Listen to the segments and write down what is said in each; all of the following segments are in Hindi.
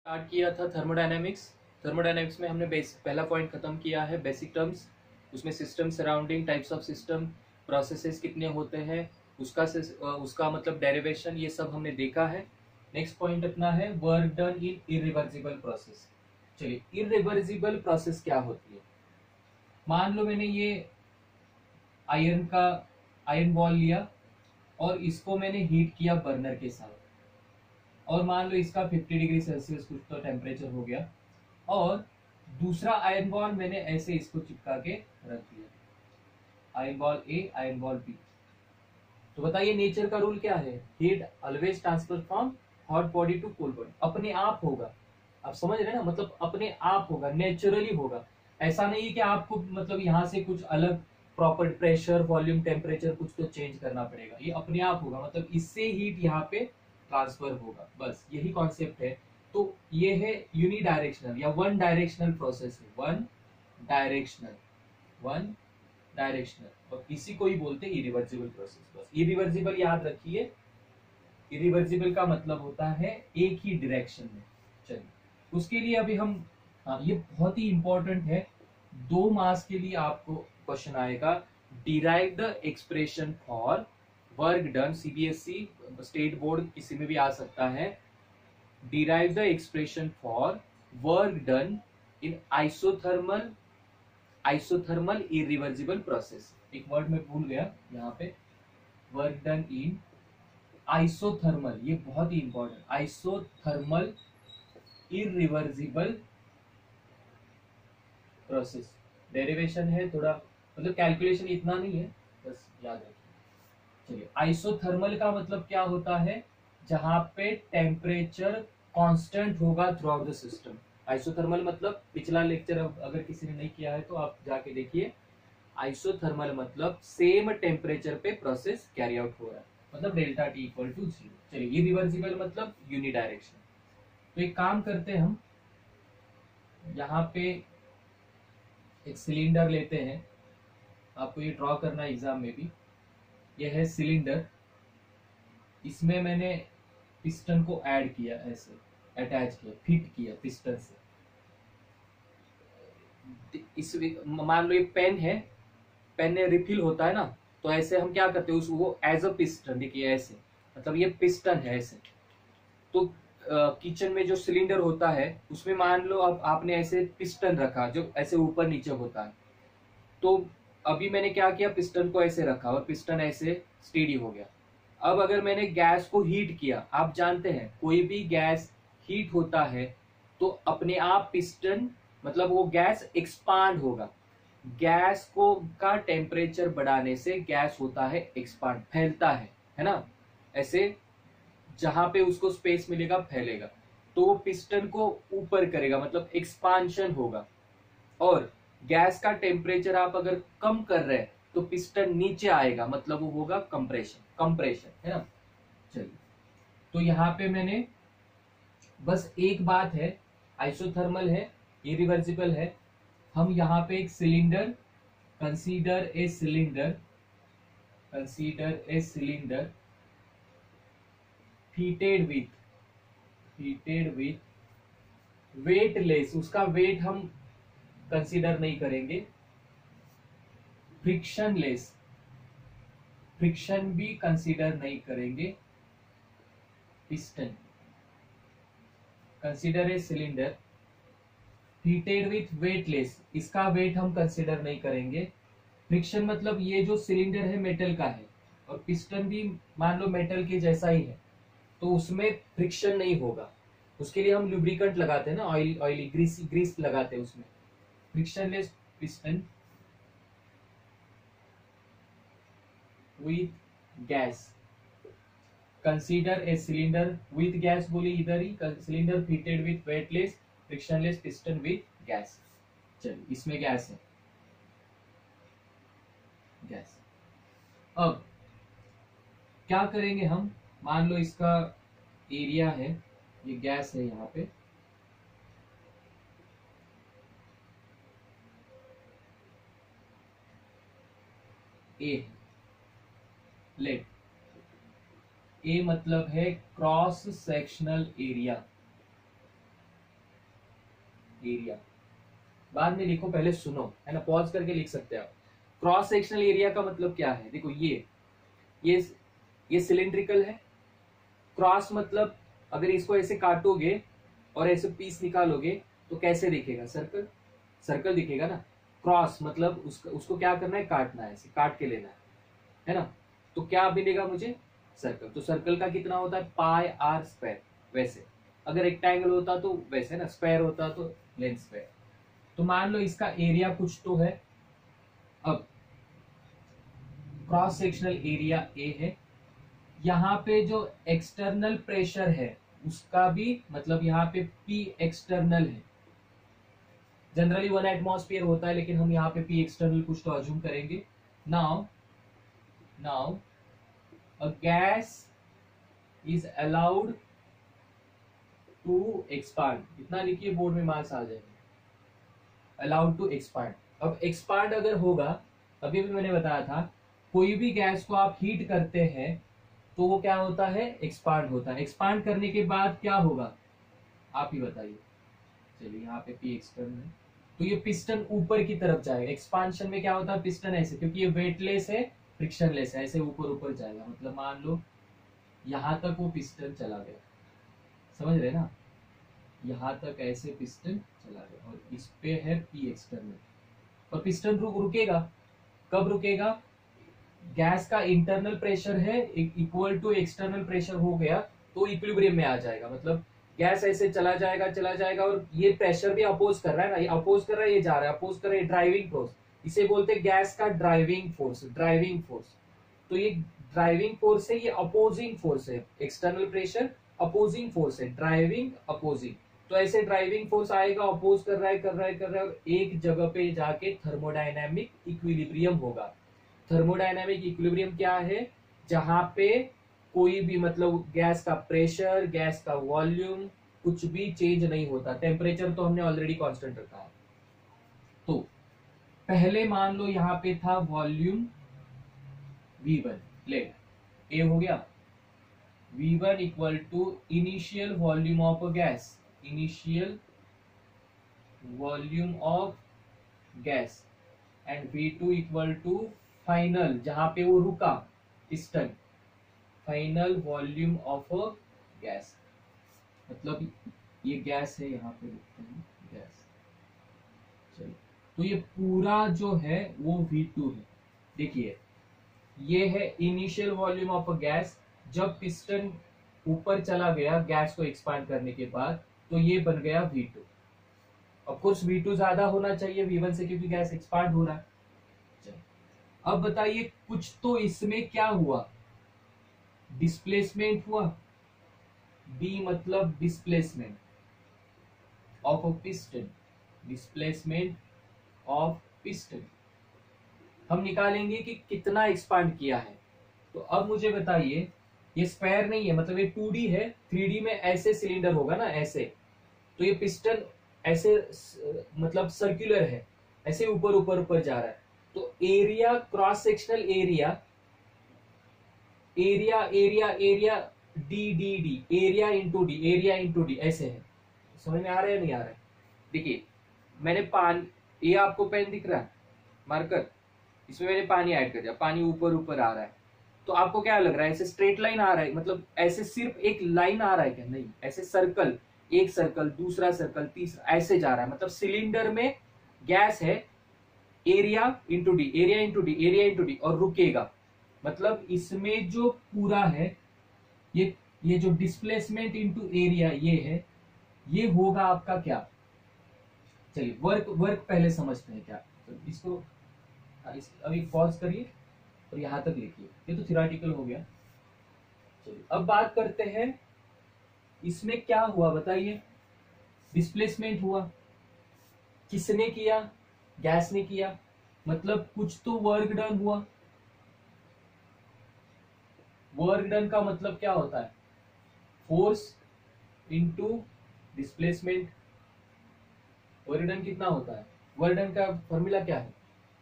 स्टार्ट किया था थर्मोडायनेमिक्स। थर्मोडायनेमिक्स में हमने पहला पॉइंट खत्म किया है बेसिक टर्म्स। उसमें system, surrounding, types of system, processes कितने होते हैं, उसका मतलब डेरिवेशन, ये सब हमने देखा है। नेक्स्ट पॉइंट अपना है work done in irreversible process. चलिए, इरिवर्सिबल प्रोसेस क्या होती है। मान लो मैंने ये आयरन बॉल लिया और इसको मैंने हीट किया बर्नर के साथ, और मान लो इसका 50 डिग्री सेल्सियस कुछ तो टेम्परेचर हो गया, और दूसरा आयरन बॉल मैंने ऐसे इसको चिपका के रख दिया, iron ball A, iron ball B. तो बताइए नेचर का रूल क्या है, heat always transfer from hot body to cold body. अपने आप होगा, आप समझ रहे हैं ना, मतलब अपने आप होगा, नेचुरली होगा। ऐसा नहीं है कि आपको मतलब यहाँ से कुछ अलग प्रॉपर प्रेशर, वॉल्यूम, टेम्परेचर कुछ तो चेंज करना पड़ेगा, ये अपने आप होगा, मतलब इससे हीट यहाँ पे ट्रांसफर होगा, बस यही कॉन्सेप्ट है। तो ये है यूनिडायरेक्शनल या वन डायरेक्शनल प्रोसेस है, वन डायरेक्शनल, और इसी को ही बोलते हैं इरिवर्सिबल प्रोसेस। बस इरिवर्सिबल याद रखिए, इरिवर्सिबल का मतलब होता है एक ही डायरेक्शन में। चलिए, उसके लिए अभी हम, हाँ ये बहुत ही इंपॉर्टेंट है, 2 मार्क्स के लिए आपको क्वेश्चन आएगा। Derive the expression for work done, CBSE, state board किसी में भी आ सकता है। Derive the expression for work done in isothermal irreversible process. एक वर्ड में भूल गया यहाँ पे, वर्क डन इन आइसोथर्मल, ये बहुत ही important, isothermal irreversible process. Derivation है थोड़ा, मतलब कैलकुलेशन इतना नहीं है, बस याद रखिए। चलिए, आइसोथर्मल का मतलब क्या होता है, जहां पे टेम्परेचर कांस्टेंट होगा through out the system. Isothermal मतलब, पिछला लेक्चर अगर किसी ने नहीं किया है तो आप जाके देखिए। आइसोथर्मल मतलब सेम टेम्परेचर पे प्रोसेस कैरी आउट हो रहा है, मतलब डेल्टा टी इक्वल टू 0। चलिए, ये रिवर्सिबल मतलब यूनिडायरेक्शन। तो एक काम करते हैं, हम यहाँ पे एक सिलेंडर लेते हैं, आपको ये ड्रॉ करना है एग्जाम में भी। ये है सिलेंडर, इसमें मैंने पिस्टन को ऐड किया, ऐसे अटैच किया, फिट किया पिस्टन से। इस मान लो ये पेन है, पेन में रिफिल होता है ना, तो ऐसे हम क्या करते हैं, उस वो एज अ पिस्टन, देखिए ऐसे, मतलब ये पिस्टन है ऐसे। तो किचन में जो सिलेंडर होता है उसमें मान लो अब आपने ऐसे पिस्टन रखा जो ऐसे ऊपर नीचे होता है। तो अभी मैंने क्या किया, पिस्टन को ऐसे रखा और पिस्टन ऐसे स्टेडी हो गया। अब अगर मैंने गैस को हीट किया, आप जानते हैं कोई भी गैस हीट होता है तो अपने आप पिस्टन, मतलब वो गैस एक्सपांड होगा। गैस को का टेम्परेचर बढ़ाने से गैस होता है एक्सपांड, फैलता है ना, ऐसे जहां पे उसको स्पेस मिलेगा फैलेगा, तो वो पिस्टन को ऊपर करेगा, मतलब एक्सपांशन होगा। और गैस का टेम्परेचर आप अगर कम कर रहे हैं तो पिस्टन नीचे आएगा, मतलब वो होगा कंप्रेशन, कंप्रेशन, है ना। चलिए, तो यहां पे मैंने बस एक बात है, आइसोथर्मल है, इरिवर्सिबल है। हम यहाँ पे एक cylinder, consider a cylinder, consider a cylinder heated with weightless, उसका वेट हम कंसीडर नहीं करेंगे, फ्रिक्शनलेस, फ्रिक्शन भी कंसीडर नहीं करेंगे, piston. Consider a cylinder heated with weightless, इसका वेट हम कंसीडर नहीं करेंगे। फ्रिक्शन मतलब ये जो सिलेंडर है मेटल का है, और पिस्टन भी मान लो मेटल के जैसा ही है, तो उसमें फ्रिक्शन नहीं होगा। उसके लिए हम लुब्रिकेंट लगाते हैं ना, ऑयली ग्रीस लगाते हैं उसमें। Frictionless piston with gas, consider a cylinder with gas, बोली इधर ही, cylinder fitted with weightless frictionless piston with gas. चलिए, इसमें गैस है, गैस। अब क्या करेंगे हम, मान लो इसका एरिया है, ये गैस है यहाँ पे, ए, लेट ए मतलब है क्रॉस सेक्शनल एरिया, एरिया, बाद में लिखो, पहले सुनो, है ना, पॉज करके लिख सकते हो आप। क्रॉस सेक्शनल एरिया का मतलब क्या है, देखो ये ये सिलिंड्रिकल है। क्रॉस मतलब अगर इसको ऐसे काटोगे और ऐसे पीस निकालोगे तो कैसे दिखेगा, सर्कल, सर्कल दिखेगा ना। क्रॉस मतलब उसको क्या करना है, काटना है, ऐसे काट के लेना है ना। तो क्या मिलेगा मुझे, सर्कल। तो सर्कल का कितना होता है, पाई आर स्क्वायर। वैसे अगर रेक्टेंगल होता तो वैसे ना, स्क्वायर होता तो लेंथ स्क्वायर। तो मान लो इसका एरिया कुछ तो है। अब क्रॉस सेक्शनल एरिया ए है, यहाँ पे जो एक्सटर्नल प्रेशर है उसका भी मतलब यहाँ पे पी एक्सटर्नल है। जनरली 1 एटमॉस्फेयर होता है, लेकिन हम यहाँ पे पी एक्सटर्नल कुछ तो अज्यूम करेंगे। Now a gas is allowed to expand, इतना लिखिए बोर्ड में मार्क्स आ जाएंगे। Allowed to expand. अब एक्सपांड अगर होगा, अभी भी मैंने बताया था, कोई भी गैस को आप हीट करते हैं तो वो क्या होता है, एक्सपांड होता है। एक्सपांड करने के बाद क्या होगा, आप ही बताइए। चलिए यहाँ पे पी एक्सटर्नल है, तो ये पिस्टन ऊपर की तरफ जाएगा। एक्सपांशन में क्या होता है, पिस्टन ऐसे, क्योंकि ये वेटलेस है, फ्रिक्शनलेस है, ऐसे ऊपर ऊपर जाएगा। मतलब मान लो यहां तक वो पिस्टन चला गया, समझ रहे ना, यहां तक ऐसे पिस्टन चला गया और इस पे है पी एक्सटर्नल। और पिस्टन रुकेगा, कब रुकेगा, गैस का इंटरनल प्रेशर है इक्वल टू एक्सटर्नल प्रेशर हो गया तो इक्विलिब्रियम में आ जाएगा। मतलब गैस ऐसे चला जाएगा और ये प्रेशर भी अपोज कर रहा है ना, ये अपोज कर रहा है, ये जा रहा है, अपोज कर रहा है, ड्राइविंग फोर्स, इसे बोलते हैं गैस का ड्राइविंग फोर्स। ड्राइविंग फोर्स, तो ये ड्राइविंग फोर्स है, ये अपोजिंग फोर्स है। एक्सटर्नल प्रेशर अपोजिंग फोर्स है, ड्राइविंग अपोजिंग। तो ऐसे ड्राइविंग फोर्स आएगा, अपोज कर रहा है और एक जगह पे जाके थर्मोडायनेमिक इक्विलिब्रियम होगा। थर्मोडायनेमिक इक्विलिब्रियम क्या है, जहां पे कोई भी मतलब गैस का प्रेशर, गैस का वॉल्यूम कुछ भी चेंज नहीं होता। टेम्परेचर तो हमने ऑलरेडी कांस्टेंट रखा है। तो पहले मान लो यहां पे था वॉल्यूम V1, ले ए हो गया, V1 equal to initial volume of a gas, initial volume of gas, and V2 equal to final, जहां पे वो रुका piston, final volume of a gas. मतलब ये गैस है, यहाँ पे लिखते हैं गैस। चलिए, तो ये पूरा जो है वो V2 है। देखिए ये है initial volume of a gas, जब पिस्टन ऊपर चला गया गैस को एक्सपांड करने के बाद, तो ये बन गया V2। ऑफ कोर्स V2 ज्यादा होना चाहिए V1 से, क्योंकि गैस एक्सपांड हो रहा है। अब बताइए कुछ तो इसमें क्या हुआ, डिस्प्लेसमेंट हुआ। डी मतलब displacement of a piston, displacement of piston. हम निकालेंगे कि कितना एक्सपांड किया है। तो अब मुझे बताइए, ये स्क्वायर नहीं है, मतलब ये 2D है। 3D में ऐसे सिलेंडर होगा ना, ऐसे, तो ये पिस्टन ऐसे मतलब सर्कुलर है, ऐसे ऊपर ऊपर ऊपर जा रहा है। तो area, cross sectional area, area area area D D D, area into D, area into D, ऐसे है। समझ में आ रहा है, नहीं आ रहा है। देखिए मैंने ये आपको पेन दिख रहा है, मार्कर, इसमें मैंने पानी ऐड कर दिया, पानी ऊपर ऊपर आ रहा है। तो आपको क्या लग रहा है, ऐसे स्ट्रेट लाइन आ रहा है, मतलब ऐसे सिर्फ एक लाइन आ रहा है क्या, नहीं, ऐसे सर्कल, एक सर्कल, दूसरा सर्कल, तीसरा, ऐसे जा रहा है। मतलब सिलेंडर में गैस है, area into D, area into D, area into D, और रुकेगा। मतलब इसमें जो पूरा है, ये जो डिस्प्लेसमेंट इंटू एरिया ये है, ये होगा आपका क्या। चलिए वर्क वर्क पहले समझते हैं क्या। तो इसको अभी पॉज करिए और यहां तक लिखिए, ये तो थियोरेटिकल हो गया। चलिए अब बात करते हैं इसमें क्या हुआ, बताइए। डिस्प्लेसमेंट हुआ, किसने किया, गैस ने किया, मतलब कुछ तो वर्क डन हुआ। वर्क डन का मतलब क्या होता है, force into displacement. Work done कितना होता है, वर्क डन का फॉर्मूला क्या है,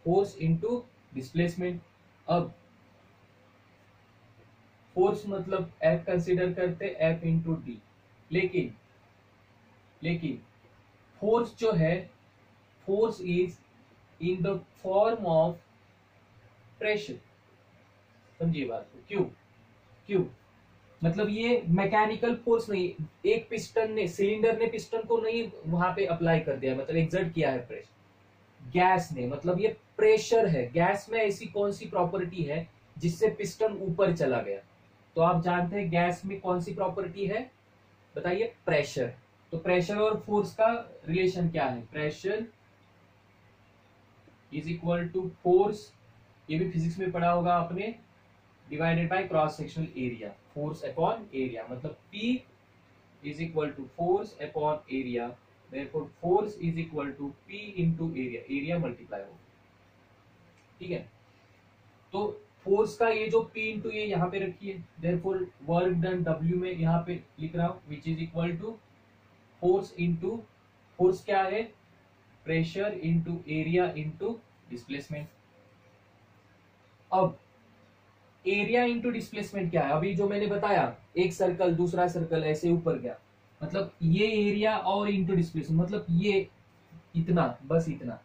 फोर्स इंटू डिस्प्लेसमेंट। अब फोर्स मतलब F कंसीडर करते, F इंटू डी, लेकिन फोर्स जो है, force is in the form of pressure. समझिए बात को, क्यों क्यों मतलब ये मैकेनिकल फोर्स नहीं, एक पिस्टन ने, सिलेंडर ने पिस्टन को नहीं वहां पे अप्लाई कर दिया, मतलब एक्सर्ट किया है प्रेशर, गैस ने, मतलब ये प्रेशर है। गैस में ऐसी कौन सी प्रॉपर्टी है जिससे पिस्टन ऊपर चला गया? तो आप जानते हैं गैस में कौन सी प्रॉपर्टी है, बताइए, प्रेशर। तो प्रेशर और फोर्स का रिलेशन क्या है? Pressure is equal to force, ये भी फिजिक्स में पढ़ा होगा आपने, divided by cross sectional area, force upon area, मतलब P is equal to force upon area, therefore force is equal to P into area, area multiply होगा, ठीक है। तो फोर्स का ये जो P इंटू ये यहाँ पे रखिए, देयरफॉर वर्क डन W में यहाँ पे लिख रहा हूं, which is equal to force into, force क्या है, pressure into area into displacement. अब एरिया इंटू डिस्प्लेसमेंट क्या है? अभी जो मैंने बताया, एक सर्कल दूसरा सर्कल ऐसे ऊपर गया, मतलब ये एरिया और इंटू डिस्प्लेसमेंट, मतलब ये इतना, बस इतना,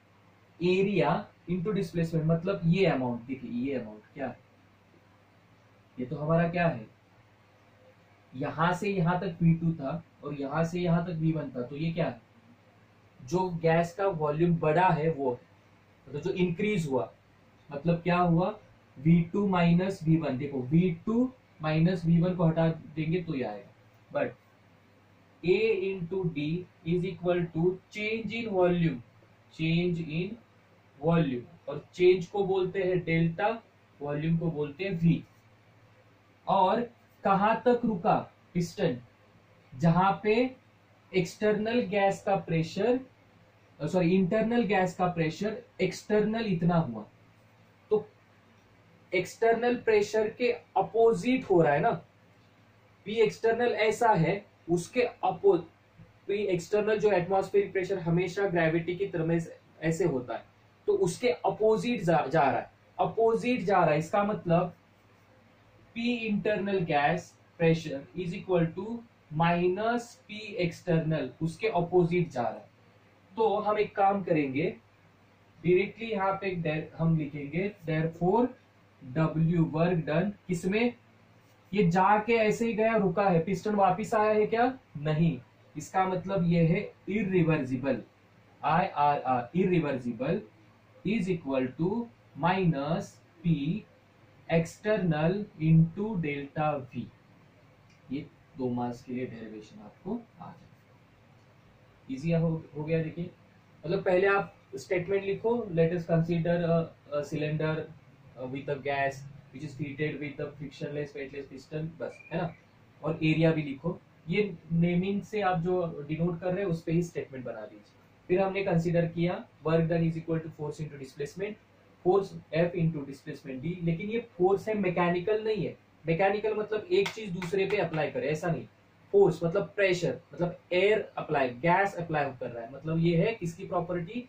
एरिया इंटू डिस्प्लेसमेंट, मतलब ये अमाउंट, देखिए ये अमाउंट क्या है, ये तो हमारा क्या है, यहां से यहां तक V2 था और यहां से यहां तक V1 था, तो ये क्या है, जो गैस का वॉल्यूम बढ़ा है वो है, मतलब जो इंक्रीज हुआ, मतलब क्या हुआ, V2 माइनस V1, देखो V2 माइनस V1 को हटा देंगे तो ये आएगा, but A into D is equal to change in volume, change in volume, और चेंज को बोलते हैं डेल्टा, वॉल्यूम को बोलते हैं V। और कहां तक रुका पिस्टन, जहां पे एक्सटर्नल गैस का प्रेशर, सॉरी इंटरनल गैस का प्रेशर एक्सटर्नल इतना हुआ, तो एक्सटर्नल प्रेशर के अपोजिट हो रहा है ना, पी एक्सटर्नल ऐसा है, उसके अपोज, पी एक्सटर्नल जो एटमॉस्फेरिक प्रेशर हमेशा ग्रेविटी की तरह ऐसे होता है, तो उसके अपोजिट जा रहा है, अपोजिट जा रहा है, इसका मतलब P internal gas pressure is equal to minus P external, उसके अपोजिट जा रहा है। तो हम एक काम करेंगे, डायरेक्टली यहाँ पे हम लिखेंगे देयरफॉर W वर्क डन, किसमें, ये जाके ऐसे ही गया, रुका है, पिस्टन वापिस आया है क्या, नहीं, इसका मतलब ये है irreversible, IRR, irreversible is equal to minus P external into delta V। ये 2 मार्क्स के लिए डेरिवेशन आपको आ जाए, इजी हो गया। देखिए, मतलब पहले आप स्टेटमेंट लिखो, let us consider a cylinder with a gas which is fitted with a frictionless weightless piston, बस, है ना, और एरिया भी लिखो, ये नेमिंग से आप जो डिनोट कर रहे हैं उस पे ही स्टेटमेंट बना दीजिए। फिर हमने कंसीडर किया work done is equal to force into displacement, force F into displacement D, लेकिन ये फोर्स है, मैकेनिकल नहीं है। मैकेनिकल मतलब एक चीज दूसरे पे अप्लाई करे, ऐसा नहीं। फोर्स मतलब प्रेशर, मतलब एयर अप्लाई, गैस अप्लाई कर रहा है, मतलब ये है किसकी प्रॉपर्टी,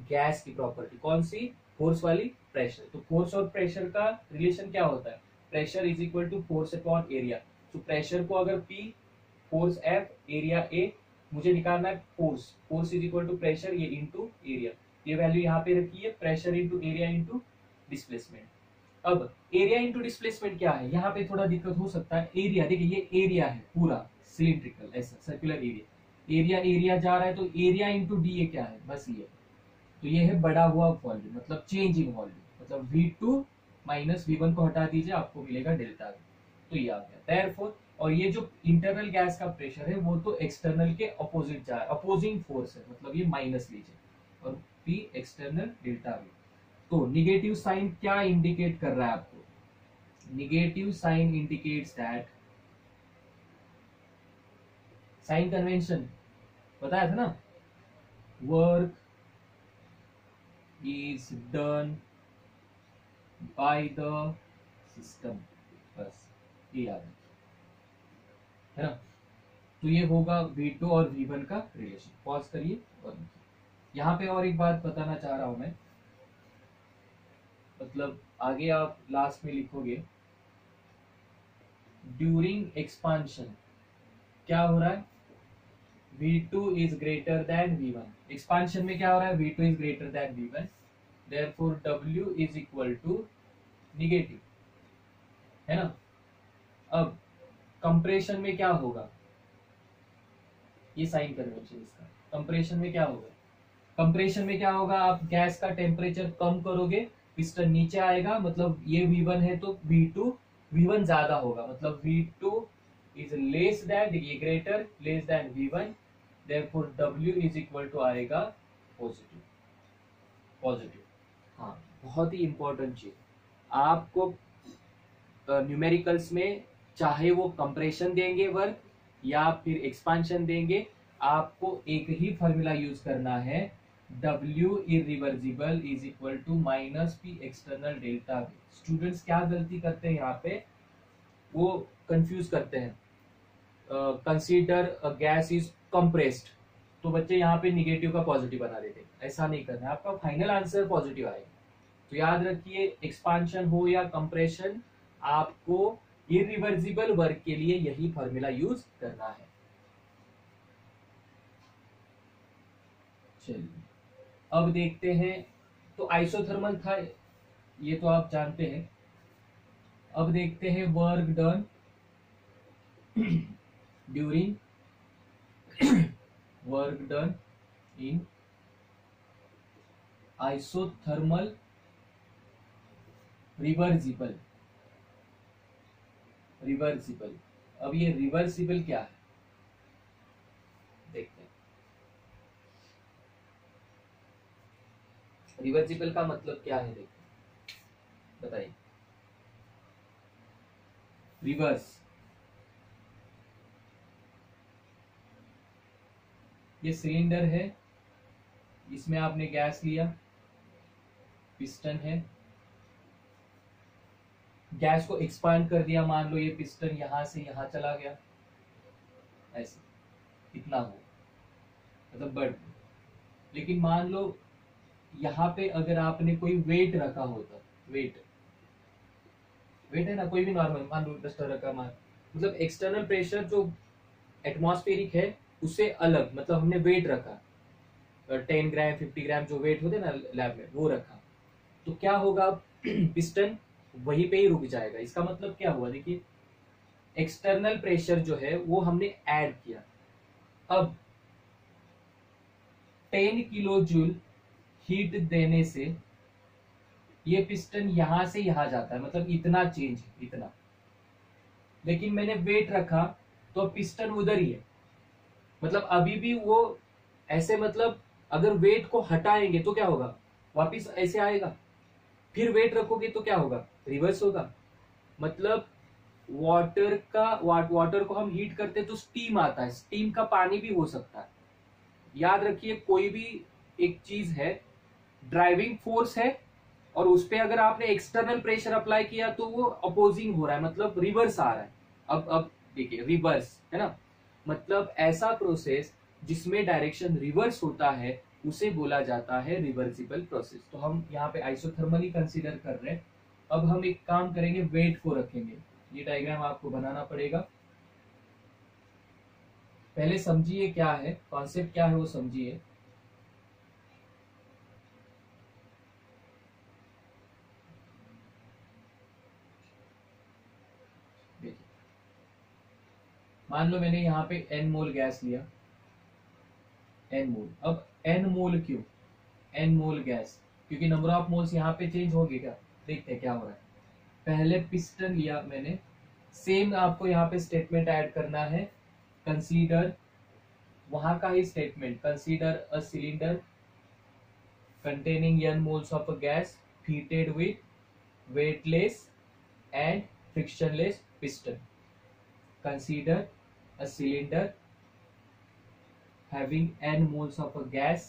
गैस की प्रॉपर्टी, कौन सी, फोर्स वाली, प्रेशर। तो फोर्स और प्रेशर का रिलेशन क्या होता है, pressure is equal to force upon area. तो प्रेशर को अगर P, force F, area A, मुझे निकालना है force, force is equal to pressure, ये इंटू एरिया, ये वैल्यू यहाँ पे रखी है, pressure into area into displacement. अब एरिया इंटू डिस्प्लेसमेंट क्या है, यहाँ पे थोड़ा दिक्कत हो सकता है। एरिया, देखिए ये एरिया है पूरा सिलिंड्रिकल, ऐसा सर्कुलर एरिया, एरिया एरिया जा रहा है, तो एरिया इंटू डी ये क्या है, बस ये, तो ये है बढ़ा हुआ वॉल्यूम, मतलब चेंज इन वॉल्यूम, मतलब V2 माइनस V1 को हटा दीजिए, आपको मिलेगा डेल्टा V, तो ये आ गया देयरफॉर। और ये जो इंटरनल गैस का प्रेशर है वो तो एक्सटर्नल के अपोजिट जा रहा है, अपोजिंग फोर्स है, मतलब ये माइनस लीजिए, और P एक्सटर्नल डेल्टा V। तो निगेटिव साइन क्या इंडिकेट कर रहा है आपको, negative sign indicates that, sign convention बताया था ना, work is done by the system, बस ये याद है ना। तो ये होगा V2 और V1 का रिलेशन। पॉज करिए और यहाँ पे और एक बात बताना चाह रहा हूं मैं, मतलब आगे आप लास्ट में लिखोगे ड्यूरिंग एक्सपांशन क्या हो रहा है, V2 is greater than V1, expansion में क्या हो रहा है, V2 is greater than V1, therefore W is equal to negative, है ना। अब कंप्रेशन में क्या होगा, ये साइन करना चाहिए इसका। कंप्रेशन में क्या होगा, कंप्रेशन में क्या होगा, आप गैस का टेम्परेचर कम करोगे, पिस्टन नीचे आएगा, मतलब ये V1 है तो V2 V1 ज्यादा होगा, मतलब V2 इज लेस देन, देखिए greater less than V1, therefore W is equal to आएगा पॉजिटिव, पॉजिटिव। हाँ, बहुत ही इंपॉर्टेंट चीज आपको न्यूमेरिकल्स में, चाहे वो कंप्रेशन देंगे वर्क या फिर एक्सपांशन देंगे, आपको एक ही फॉर्मूला यूज करना है, W irreversible is equal to minus P external delta V। Students क्या गलती करते हैं यहाँ पे, वो कंफ्यूज करते हैं, कंसीडर गैस इज कंप्रेस्ड, तो बच्चे यहाँ पे निगेटिव का पॉजिटिव बना देते हैं। ऐसा नहीं करना है, आपका फाइनल आंसर पॉजिटिव आएगा। तो याद रखिए, एक्सपांशन हो या कंप्रेशन, आपको इरिवर्सिबल वर्क के लिए यही फॉर्मूला यूज करना है। चलिए अब देखते हैं, तो आइसोथर्मल था ये तो आप जानते हैं। अब देखते हैं work done during work done in isothermal reversible, reversible. अब ये रिवर्सिबल क्या है देखते हैं। रिवर्सिबल का मतलब क्या है देखते हैं, बताइए। रिवर्स, ये सिलेंडर है, इसमें आपने गैस लिया, पिस्टन है, गैस को एक्सपांड कर दिया, मान लो ये पिस्टन यहां से यहां चला गया, ऐसे इतना हो, मतलब बढ़। लेकिन मान लो यहाँ पे अगर आपने कोई वेट रखा होता, वेट वेट है ना, कोई भी नॉर्मल, मान लो डस्टर रखा, मान मतलब एक्सटर्नल प्रेशर जो एटमॉस्फेरिक है उससे अलग, मतलब हमने वेट रखा 10 ग्राम 50 ग्राम जो वेट होते ना लैब में, वो रखा, तो क्या होगा, पिस्टन वहीं पे ही रुक जाएगा। इसका मतलब क्या हुआ, देखिए एक्सटर्नल प्रेशर जो है वो हमने ऐड किया, अब 10 किलो जूल हीट देने से ये पिस्टन यहां से यहां जाता है, मतलब इतना चेंज, इतना। लेकिन मैंने वेट रखा तो पिस्टन उधर ही है, मतलब अभी भी वो ऐसे, मतलब अगर वेट को हटाएंगे तो क्या होगा, वापिस ऐसे आएगा, फिर वेट रखोगे तो क्या होगा, रिवर्स होगा। मतलब वाटर को हम हीट करते तो स्टीम आता है, स्टीम का पानी भी हो सकता है। याद रखिए, कोई भी एक चीज है, ड्राइविंग फोर्स है, और उस पर अगर आपने एक्सटर्नल प्रेशर अप्लाई किया तो वो अपोजिंग हो रहा है, मतलब रिवर्स आ रहा है। अब देखिए रिवर्स है ना, मतलब ऐसा प्रोसेस जिसमें डायरेक्शन रिवर्स होता है उसे बोला जाता है रिवर्सिबल प्रोसेस। तो हम यहाँ पे आइसोथर्मली कंसीडर कर रहे हैं। अब हम एक काम करेंगे, वेट को रखेंगे, ये डायग्राम आपको बनाना पड़ेगा। पहले समझिए क्या है कॉन्सेप्ट, क्या है वो समझिए। मान लो मैंने यहाँ पे n मोल गैस लिया, n मोल। अब n मोल क्यों, n मोल गैस, क्योंकि नंबर ऑफ मोल्स यहाँ पे चेंज होंगे क्या, देखते हैं क्या हो रहा है। पहले पिस्टन लिया मैंने, सेम आपको यहाँ पे स्टेटमेंट ऐड करना है, कंसीडर, वहां का ही statement, consider a cylinder containing n moles of a gas fitted with weightless and frictionless piston. Consider a cylinder having n moles of a gas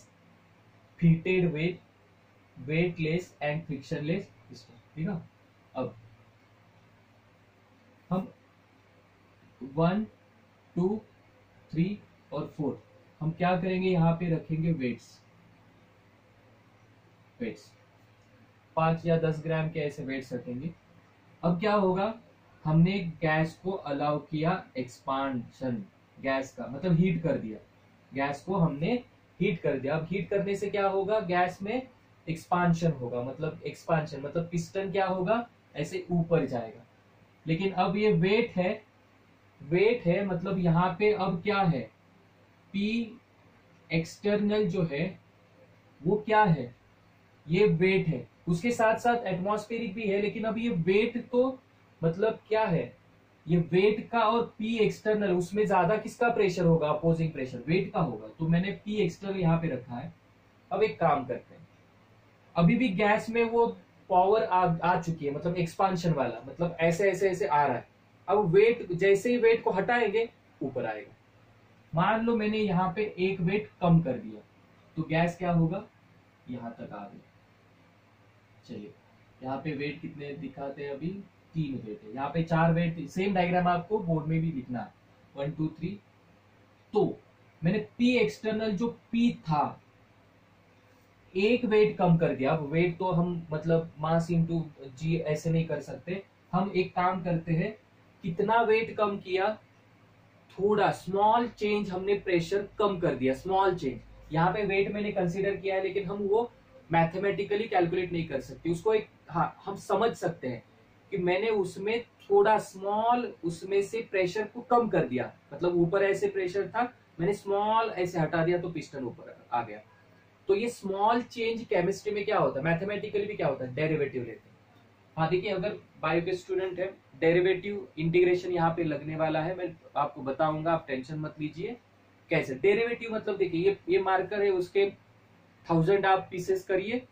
fitted with weightless and frictionless piston। ठीक है, अब हम 1 2 3 और 4 हम क्या करेंगे, यहाँ पे रखेंगे वेट्स, 5 या 10 ग्राम के ऐसे वेट्स रखेंगे। अब क्या होगा, हमने गैस को अलाउ किया एक्सपांशन, गैस का मतलब हीट कर दिया, गैस को हमने हीट कर दिया। अब हीट करने से क्या होगा, गैस में एक्सपांशन होगा, मतलब एक्सपांशन मतलब पिस्टन क्या होगा, ऐसे ऊपर जाएगा। लेकिन अब ये वेट है मतलब यहाँ पे अब क्या है, पी एक्सटर्नल जो है वो क्या है, ये वेट है। उसके साथ साथ एटमॉस्फेरिक भी है, लेकिन अब ये वेट तो मतलब क्या है, ये वेट का और पी एक्सटर्नल, उसमें ज्यादा किसका प्रेशर होगा, अपोजिंग प्रेशर वेट का होगा। तो मैंने पी एक्सटर्नल यहाँ पे रखा है। अब एक काम करते हैं, अभी भी गैस में वो पावर आ चुकी है, मतलब एक्सपांशन वाला, मतलब ऐसे ऐसे ऐसे आ रहा है। अब वेट, जैसे ही वेट को हटाएंगे ऊपर आएगा। मान लो मैंने यहाँ पे एक वेट कम कर दिया, तो गैस क्या होगा, यहां तक आ गया। चलिए यहाँ पे वेट कितने दिखाते हैं, अभी 3 वेट है, यहाँ पे 4 वेट। सेम डायग्राम आपको बोर्ड में भी दिखना है, 1 2 3। तो मैंने पी एक्सटर्नल जो पी था, एक वेट कम कर दिया। अब वेट तो हम मतलब मास इंटू जी ऐसे नहीं कर सकते, हम एक काम करते हैं, कितना वेट कम किया, थोड़ा स्मॉल चेंज हमने प्रेशर कम कर दिया, स्मॉल चेंज। यहाँ पे वेट मैंने कंसीडर किया है, लेकिन हम वो मैथमेटिकली कैलकुलेट नहीं कर सकते उसको। एक हाँ हम समझ सकते हैं कि मैंने उसमें थोड़ा स्मॉल, उसमें से प्रेशर को कम कर दिया, मतलब ऊपर ऐसे प्रेशर था, मैंने स्मॉल ऐसे हटा दिया तो पिस्टन ऊपर आ गया। तो ये स्मॉल चेंज केमिस्ट्री में क्या होता है, मैथमेटिकली भी क्या होता है, डेरिवेटिव लेते हैं। हाँ देखिए, अगर बायो के स्टूडेंट है, डेरिवेटिव इंटीग्रेशन यहाँ पे लगने वाला है, मैं आपको बताऊंगा, आप टेंशन मत लीजिए। कैसे डेरिवेटिव, मतलब देखिए ये मार्कर है, उसके 1000 आप पीसेस करिए।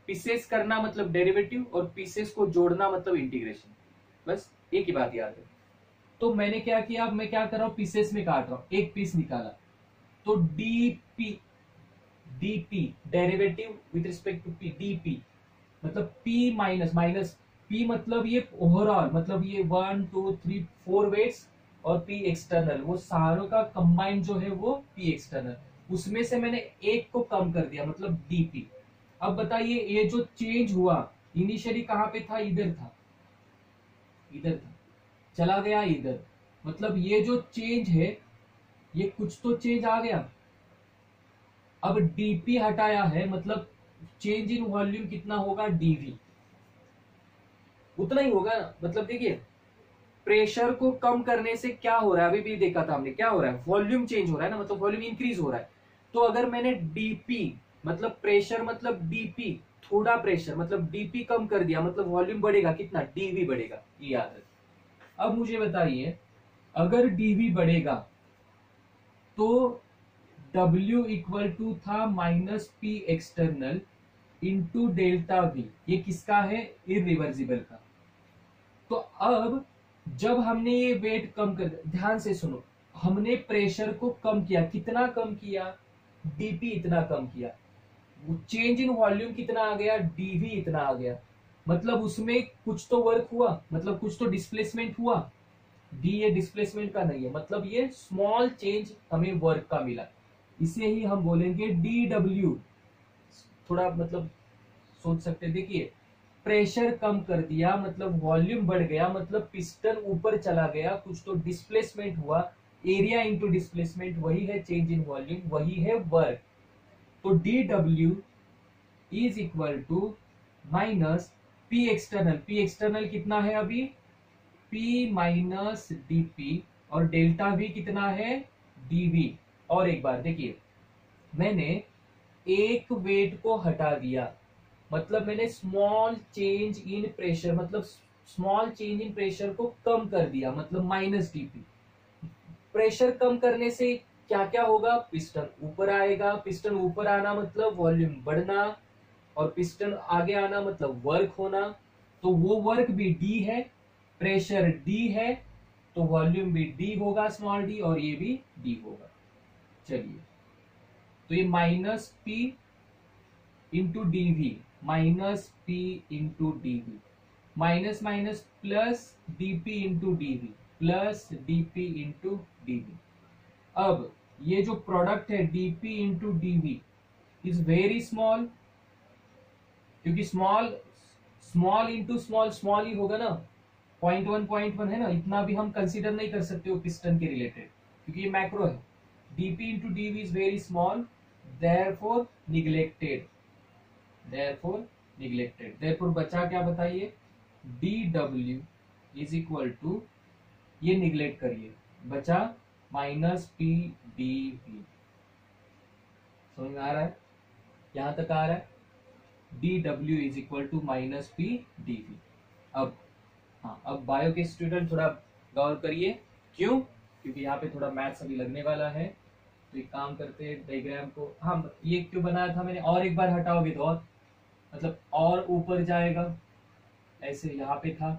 पीसेस करना मतलब डेरिवेटिव, और पीसेस को जोड़ना मतलब इंटीग्रेशन, बस एक ही बात याद है। तो मैंने क्या किया, अब मैं क्या कर रहा हूँ, पीसेस में काट रहा हूँ, एक पीस निकाला, तो DP, DP derivative with respect to P, DP मतलब पी माइनस माइनस पी, मतलब ये ओवरऑल, मतलब ये 1 2 3 4 वेट्स, और पी एक्सटर्नल वो सारों का कंबाइंड जो है वो पी एक्सटर्नल, उसमें से मैंने एक को कम कर दिया, मतलब डीपी। अब बताइए ये जो चेंज हुआ, इनिशियली कहां पे था, इधर था, इधर था, चला गया इधर, मतलब ये जो चेंज है, ये कुछ तो चेंज आ गया। अब डीपी हटाया है, मतलब चेंज इन वॉल्यूम कितना होगा, डीवी, उतना ही होगा ना। मतलब देखिए, प्रेशर को कम करने से क्या हो रहा है, अभी भी देखा था हमने, क्या हो रहा है, वॉल्यूम चेंज हो रहा है ना, मतलब वॉल्यूम इंक्रीज हो रहा है। तो अगर मैंने डीपी मतलब प्रेशर, मतलब डीपी थोड़ा प्रेशर मतलब डीपी कम कर दिया, मतलब वॉल्यूम बढ़ेगा कितना, डीवी बढ़ेगा, ये याद है। अब मुझे बताइए, अगर डीवी बढ़ेगा तो W इक्वल टू था minus P external into delta we, ये किसका है, इरिवर्सिबल का। तो अब जब हमने ये वेट कम कर, ध्यान से सुनो, हमने प्रेशर को कम किया, कितना कम किया, डीपी इतना कम किया, चेंज इन वॉल्यूम कितना आ गया, डीवी इतना आ गया, मतलब उसमें कुछ तो वर्क हुआ, मतलब कुछ तो डिस्प्लेसमेंट हुआ। डी ये डिस्प्लेसमेंट का नहीं है, मतलब ये स्मॉल चेंज हमें वर्क का मिला, इसे ही हम बोलेंगे डी डब्ल्यू। थोड़ा मतलब सोच सकते, देखिए प्रेशर कम कर दिया मतलब वॉल्यूम बढ़ गया, मतलब पिस्टन ऊपर चला गया, कुछ तो डिस्प्लेसमेंट हुआ, एरिया इंटू डिस्प्लेसमेंट वही है चेंज इन वॉल्यूम, वही है वर्क। तो D W is equal to minus P external, P external कितना है अभी, P माइनस डीपी, और डेल्टा वी कितना है, डीवी। और एक बार देखिए, मैंने एक वेट को हटा दिया, मतलब मैंने स्मॉल चेंज इन प्रेशर, मतलब स्मॉल चेंज इन प्रेशर को कम कर दिया, मतलब माइनस डीपी। प्रेशर कम करने से क्या क्या होगा, पिस्टन ऊपर आएगा, पिस्टन ऊपर आना मतलब वॉल्यूम बढ़ना, और पिस्टन आगे आना मतलब वर्क होना। तो वो वर्क भी डी है, प्रेशर डी है, तो वॉल्यूम भी डी होगा, स्मॉल डी, और ये भी डी होगा। चलिए, तो ये minus P into dV, minus P into dV, minus minus plus dP into dV, plus dP into dV. अब ये जो प्रोडक्ट है dP into dV is very small, क्योंकि small small into small small ही होगा ना, 0.1 है ना, इतना भी हम कंसीडर नहीं कर सकते वो पिस्टन के रिलेटेड, क्योंकि ये मैक्रो है। dp into dv is very small, therefore neglected, therefore बचा क्या बताइए, dw इज इक्वल टू, ये निगलेक्ट करिए, बचा माइनस पी डी वी। समझ में आ रहा है, यहां तक आ रहा है, D W is equal to minus P D V. अब हाँ, अब बायो के स्टूडेंट थोड़ा गौर करिए, क्यों, क्योंकि यहाँ पे थोड़ा मैथ्स अभी लगने वाला है। तो एक काम करते हैं, डायग्राम को, हाँ ये क्यों बनाया था मैंने, और एक बार हटाओगे तो और मतलब और ऊपर जाएगा, ऐसे यहाँ पे था,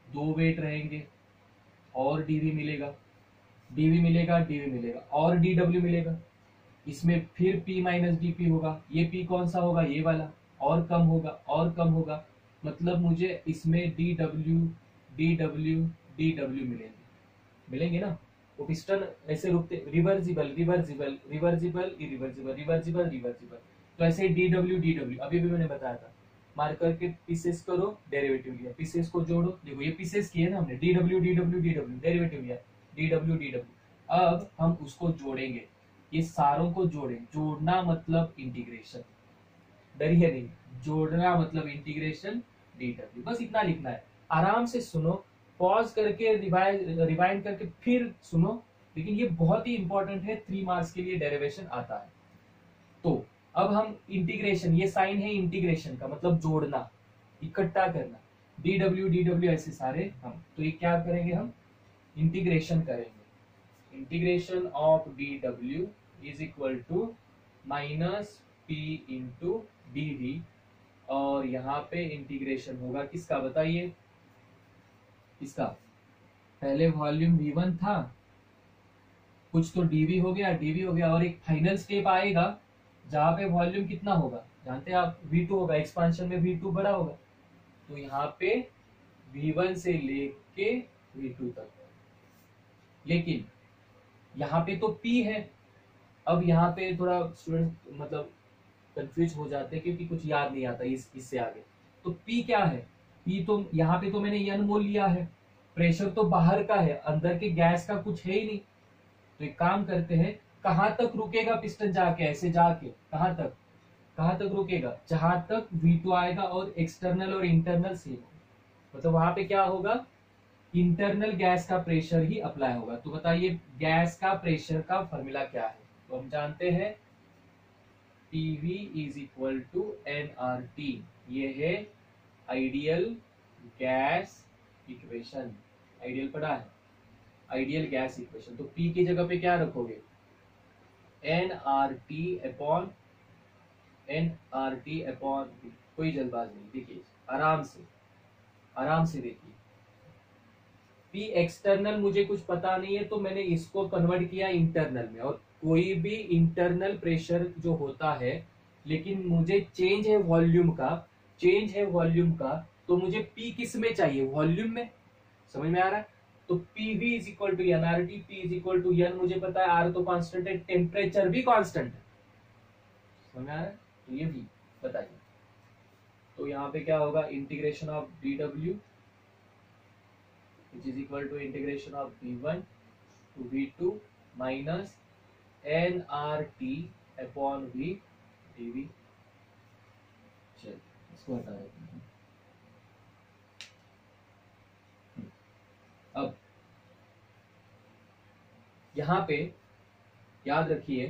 दो वेट रहेंगे और डीवी मिलेगा, डीवी मिलेगा, डीवी मिलेगा और डी डब्ल्यू मिलेगा, इसमें फिर P माइनस डी पी होगा, ये P कौन सा होगा, ये वाला, और कम होगा और कम होगा, मतलब मुझे इसमें D W D W D W मिलेंगे ना। वो पिस्टन ऐसे रुकते, reversible reversible reversible irreversible reversible reversible, तो ऐसे डी डब्ल्यू अभी भी मैंने बताया था, मार्क करके पीसेस करो, डेरिवेटिव लिया, पीसेस को जोड़ो, देखो ये पीसेस किए ना हमने, डी डब्ल्यू डेरिवेटिव लिया, डी डब्ल्यू। अब हम उसको जोड़ेंगे, ये सारों को जोड़ें, जोड़ना मतलब इंटीग्रेशन, डरिए नहीं, जोड़ना मतलब इंटीग्रेशन डी डब्ल्यू, बस इतना लिखना है। आराम से सुनो, पॉज करके रिवाइंड करके फिर सुनो, लेकिन ये बहुत ही इंपॉर्टेंट है, 3 मार्क्स के लिए डेरिवेशन आता है। तो अब हम इंटीग्रेशन, ये साइन है इंटीग्रेशन का, मतलब जोड़ना, इकट्ठा करना, डी डब्ल्यू ऐसे सारे हम, तो ये क्या करेंगे, हम इंटीग्रेशन करेंगे, integration of D W is equal to minus P into D V, और यहाँ पे इंटीग्रेशन होगा किसका बताइए, इसका, पहले वॉल्यूम V1 था, कुछ तो dv हो गया, और एक फाइनल स्टेप आएगा जहां पे वॉल्यूम कितना होगा, जानते हैं आप, V2 होगा, एक्सपांशन में V2 बड़ा होगा, तो यहाँ पे V1 से लेके V2 तक, लेकिन यहाँ पे तो P है। अब यहाँ पे थोड़ा स्टूडेंट मतलब कंफ्यूज हो जाते हैं, क्योंकि कुछ याद नहीं आता इससे आगे। तो P क्या है, P तो यहाँ पे तो मैंने n मोल लिया है, प्रेशर तो बाहर का है, अंदर के गैस का कुछ है ही नहीं। तो एक काम करते हैं, कहां तक रुकेगा पिस्टन जाके, ऐसे जाके कहां तक रुकेगा, जहां तक V2 आएगा और एक्सटर्नल और इंटरनल सेम होगा, मतलब वहां पे क्या होगा, इंटरनल गैस का प्रेशर ही अप्लाई होगा। तो बताइए गैस का प्रेशर का फॉर्मूला क्या है, तो हम जानते हैं PV is equal to nRT, ये है आइडियल गैस इक्वेशन, आइडियल पढ़ा है, आइडियल गैस इक्वेशन। तो P की जगह पे क्या रखोगे, nRT अपॉन V, कोई जल्दबाज नहीं, देखिए आराम से देखिए, P एक्सटर्नल मुझे कुछ पता नहीं है, तो मैंने इसको कन्वर्ट किया इंटरनल में, और कोई भी इंटरनल प्रेशर जो होता है, लेकिन मुझे चेंज है वॉल्यूम का, तो मुझे P किस में चाहिए, वॉल्यूम में, समझ में आ रहा है। तो PV is equal to nRT, P is equal to n मुझे पता है, R तो कांस्टेंट है, टेम्परेचर भी कांस्टेंट है, समझ में आ रहा है, तो ये भी बताइए। तो यहाँ पे क्या होगा, integration of dw which is equal to integration of V1 to V2 minus nRT upon V dV। चलिए इसको हटा देते हैं। अब यहां पे याद रखिए,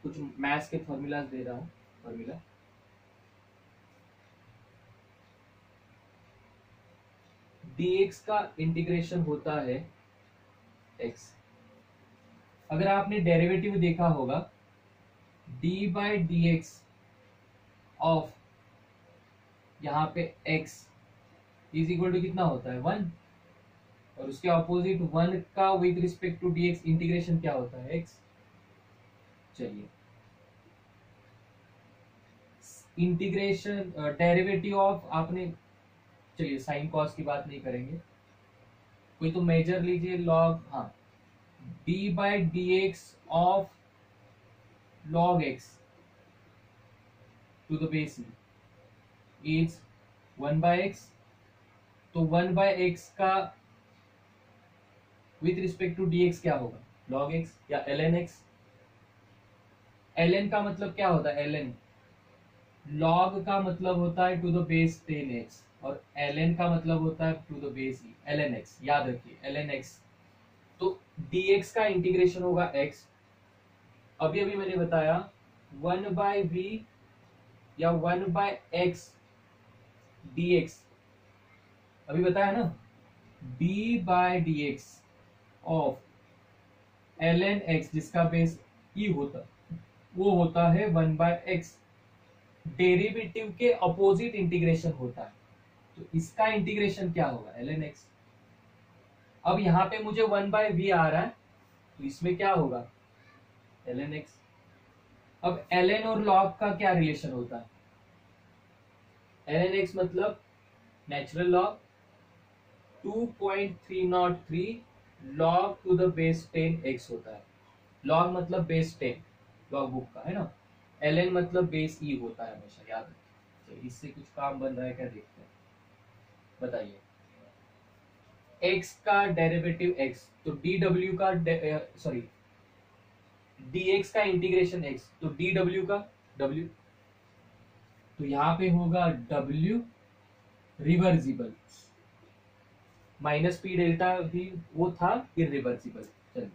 कुछ मैथ्स के फॉर्मूलाज दे रहा हूं, फॉर्मूला dx का इंटीग्रेशन होता है x, अगर आपने डेरिवेटिव देखा होगा, d by D X of यहाँ पे x इज इक्वल टू कितना होता है 1, और उसके ऑपोजिट 1 का with respect to dx integration क्या होता है x। चलिए इंटीग्रेशन डेरिवेटिव ऑफ आपने, चलिए साइन कॉस की बात नहीं करेंगे, कोई तो मेजर लीजिए, लॉग, हाँ, d by D X of log x to the base में इज 1 बाई एक्स, तो 1 बाई एक्स का विथ रिस्पेक्ट टू dx क्या होगा, log x या ln x। ln का मतलब क्या होता है, ln log का मतलब होता है टू द बेस 10x और ln का मतलब होता है to the base e, ln x याद रखिए, ln x। तो dx का इंटीग्रेशन होगा x, अभी अभी मैंने बताया 1/v या 1/x dx, अभी बताया ना, d/dx ऑफ ln x जिसका बेस e होता वो होता है 1/x, डेरिवेटिव के अपोजिट इंटीग्रेशन होता है, तो इसका इंटीग्रेशन क्या होगा, ln x। अब यहां पे मुझे 1/v आ रहा है तो इसमें क्या होगा, ln x। अब ln और log का क्या रिलेशन होता है, ln x मतलब natural log 2.303 log to the base 10x होता है, log मतलब बेस 10 log बुक का है ना, ln मतलब बेस e होता है हमेशा, याद रखिए। तो इससे कुछ काम बन रहा है क्या, देखते हैं, बताइए। x का डेरिवेटिव x, तो dw का सॉरी dx का इंटीग्रेशन x, तो dw का w, तो यहां पे होगा w reversible, minus P delta भी वो था इरिवर्सिबल। चलिए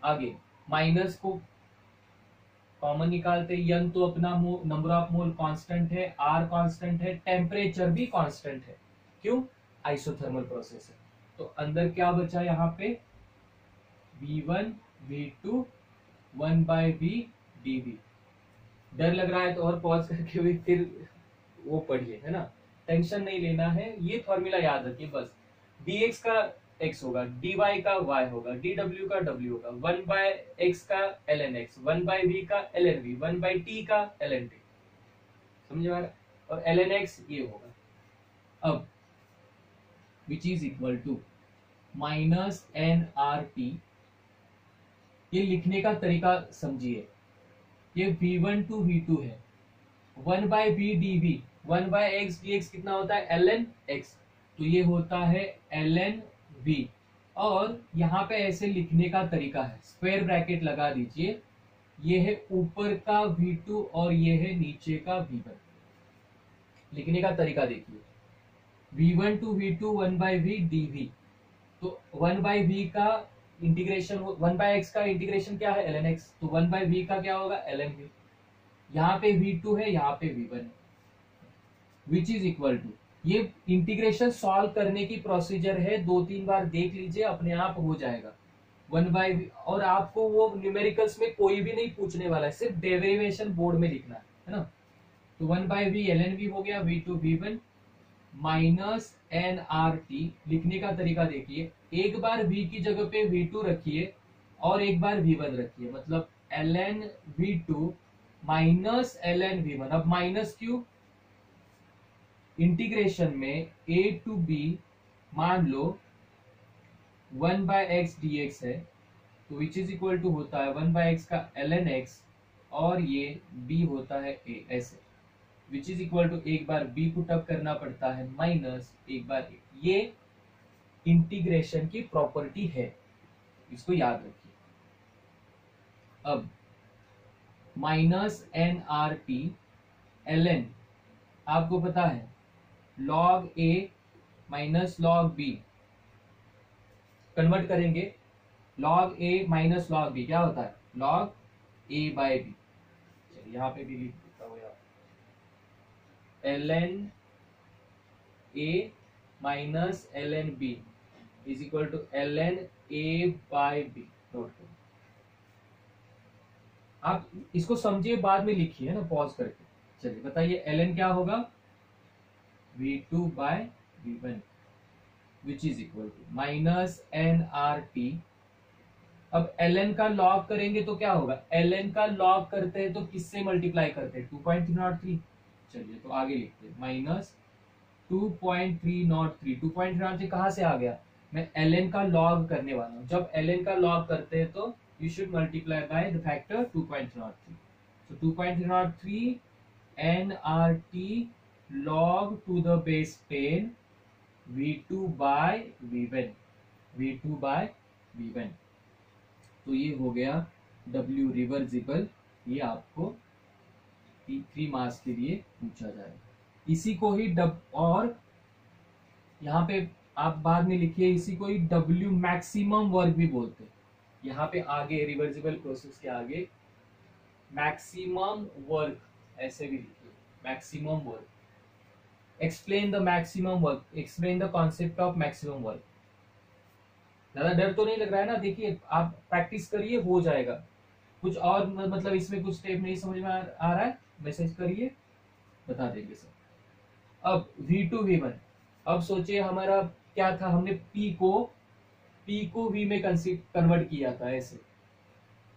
आगे, माइनस को कॉमन निकालते, यंग तो अपना नंबर ऑफ मोल कांस्टेंट है, आर कांस्टेंट है, टेम्परेचर भी कांस्टेंट है, क्यों, आइसोथर्मल प्रोसेस है। तो अंदर क्या बचा यहाँ पे, v1 v2 1/v dv। डर लग रहा है तो और पॉज करके भी फिर वो पढ़िए, है ना, टेंशन नहीं लेना है, ये फॉर्मूला याद रखिए बस। dx का x होगा, dy का y होगा, dw का w होगा, 1/x का ln x, 1/v का ln v, 1/t का ln t, समझ में आ रहा है, और ln x ये होगा। अब which is equal to minus nRT, ये लिखने का तरीका समझिए, ये v1 to v2 है, 1/v dv, 1/x dx कितना होता है, ln x, तो ये होता है ln v, और यहाँ पे ऐसे लिखने का तरीका है, स्क्वायर ब्रैकेट लगा दीजिए, ये है ऊपर का v2 और ये है नीचे का v1। लिखने का तरीका देखिए, v1 to v2 1/v dv, तो 1/v का इंटीग्रेशन, 1/x का इंटीग्रेशन क्या है, ln x, तो 1/v का क्या होगा, ln v, यहाँ पे v2 है, यहाँ पे v1 है, विच इज इक्वल टू, ये इंटीग्रेशन सॉल्व करने की प्रोसीजर है, 2-3 बार देख लीजिए, अपने आप हो जाएगा 1/v, और आपको वो न्यूमेरिकल्स में कोई भी नहीं पूछने वाला है, सिर्फ डेरिवेशन बोर्ड में लिखना है ना। तो 1/v ln v हो गया, v2 v1 माइनस nRT, लिखने का तरीका देखिए, एक बार v की जगह पे v2 रखिए और एक बार v1 रखिए, मतलब ln v2 minus ln v1। अब माइनस क्यों, इंटीग्रेशन में a टू b मान लो 1/x dx है, तो विच इज इक्वल टू होता है 1/x का ln x और ये b होता है a, ऐसे विच इज इक्वल टू एक बार b पुट अप करना पड़ता है माइनस एक बार a, ये इंटीग्रेशन की प्रॉपर्टी है, इसको याद रखिए। अब माइनस nRT ln, आपको पता है log a minus log b, convert करेंगे, log a minus log b क्या होता है, log a/b। चलिए यहाँ पे भी लिख देता हूँ यार, ln a minus ln b is equal to ln a/b, note करो, आप इसको समझिए, बाद में लिखिए ना पॉज करके। चलिए बताइए, ln क्या होगा, v2/v1 which is equal to minus nRT। अब ln का लॉग करेंगे तो क्या होगा, ln का लॉग करते हैं तो किससे मल्टीप्लाई करते हैं, 2.303। चलिए तो आगे लिखते हैं, माइनस 2.303, 2.303 कहाँ से आ गया, मैं ln का लॉग करने वाला हूँ, जब ln का लॉग करते हैं तो you should multiply by the factor 2.303, so 2.303 nRT log to the base 10 v2/v1, v2/v1, V1। तो ये हो गया W रिवर्सिबल, ये आपको 3 मास के लिए पूछा जाएगा। इसी को ही और यहाँ पे आप बाद में लिखिए, इसी को ही W मैक्सिमम वर्क भी बोलते हैं। यहाँ पे आगे रिवर्सिबल प्रोसेस के आगे मैक्सिमम वर्क ऐसे भी लिखिए, maximum work. Explain the maximum work, explain the concept of maximum work. ज्यादा डर तो नहीं लग रहा है ना? देखिए आप प्रैक्टिस करिए, हो जाएगा। कुछ और मतलब इसमें कुछ स्टेप नहीं समझ में आ रहा है, मैसेज करिए, बता देंगे सर। अब V2 V1, अब सोचिए हमारा क्या था, हमने P को V में कन्वर्ट किया था ऐसे।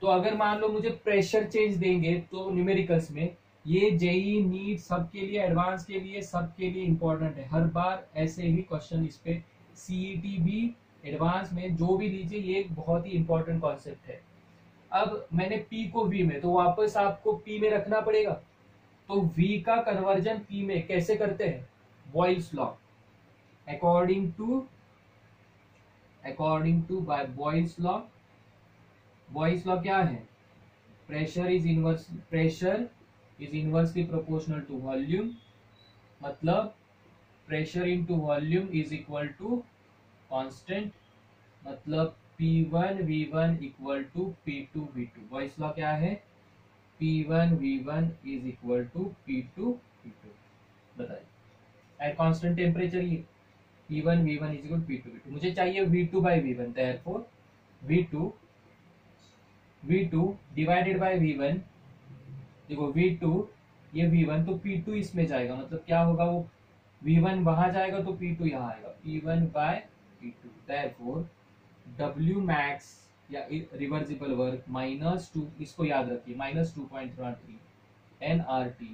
तो अगर मान लो मुझे प्रेशर चेंज देंगे तो न्यूमेरिकल्स में, ये जेई नीट सबके लिए, एडवांस के लिए, सबके लिए इंपॉर्टेंट है। हर बार ऐसे ही क्वेश्चन इस पे, सीईटी भी एडवांस में जो भी लीजिए, ये एक बहुत ही इंपॉर्टेंट कॉन्सेप्ट है। अब मैंने पी को वी में, तो वापस आपको पी में रखना पड़ेगा। तो वी का कन्वर्जन पी में कैसे करते हैं? Boyle's law, according to by Boyle's law. Boyle's law क्या है? Pressure is inversely proportional to volume, मतलब pressure into volume is equal to constant, मतलब P1 V1 equal to P2 V2। Boils law क्या है? P1 V1 is equal to P2 V2। बताइए, एट कांस्टेंट टेम्परेचर ये P1 V1 is equal P2 V2। मुझे चाहिए V2 by V1, therefore V2 divided by V1। देखो V2 ये V1, तो P2 इसमें जाएगा, मतलब क्या होगा, वो V1 वहां जाएगा तो P2 यहाँ आएगा, P1 by P2। Therefore W max या रिवर्सिबल वर्क -2, इसको याद रखिए, -2.03 nRT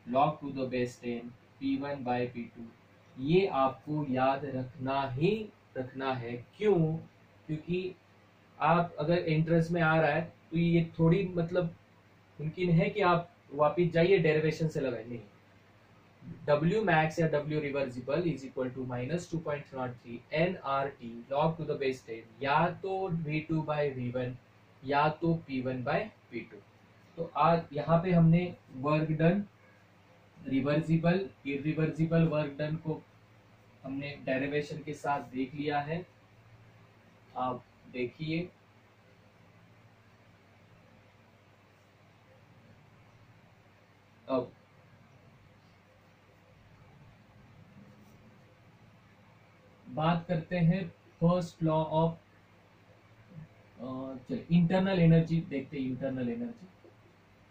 log to the base 10 P1 by P2। ये आपको याद रखना है। क्यों? क्योंकि आप अगर एंट्रेंस में आ रहा है तो ये थोड़ी मतलब मुमकिन है कि आप वापिस जाइए डेरिवेशन से लगाए, नहीं। W max या W reversible is equal to -2.03 nRT log to the base 10, या तो V2 by V1 या तो P1 by P2। तो आज यहाँ पे हमने work done, reversible irreversible work done को हमने डेरिवेशन के साथ देख लिया है। आप देखिए, अब बात करते हैं first law of, internal energy देखते हैं। इंटरनल एनर्जी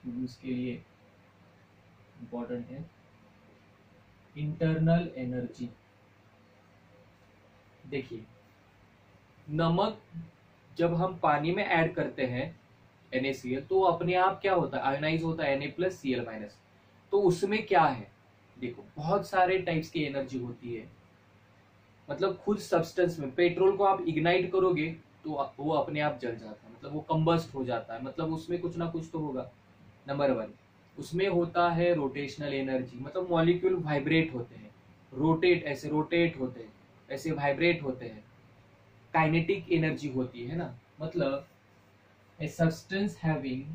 क्योंकि उसके लिए इंपॉर्टेंट है। इंटरनल एनर्जी देखिए, नमक जब हम पानी में ऐड करते हैं NaCl, तो अपने आप क्या होता है, आयोनाइज होता है Na+Cl-। तो उसमें क्या है, देखो बहुत सारे टाइप्स की एनर्जी होती है। मतलब खुद सब्सटेंस में पेट्रोल को आप इग्नाइट करोगे तो वो अपने आप जल जाता है, मतलब वो कंबस्ट हो जाता है, मतलब उसमें कुछ ना कुछ तो होगा। नंबर 1 उसमें होता है रोटेशनल एनर्जी, मतलब मॉलिक्यूल वाइब्रेट होते हैं, रोटेट होते हैं, ऐसे वाइब्रेट होते हैं। काइनेटिक एनर्जी होती है ना, मतलब a substance having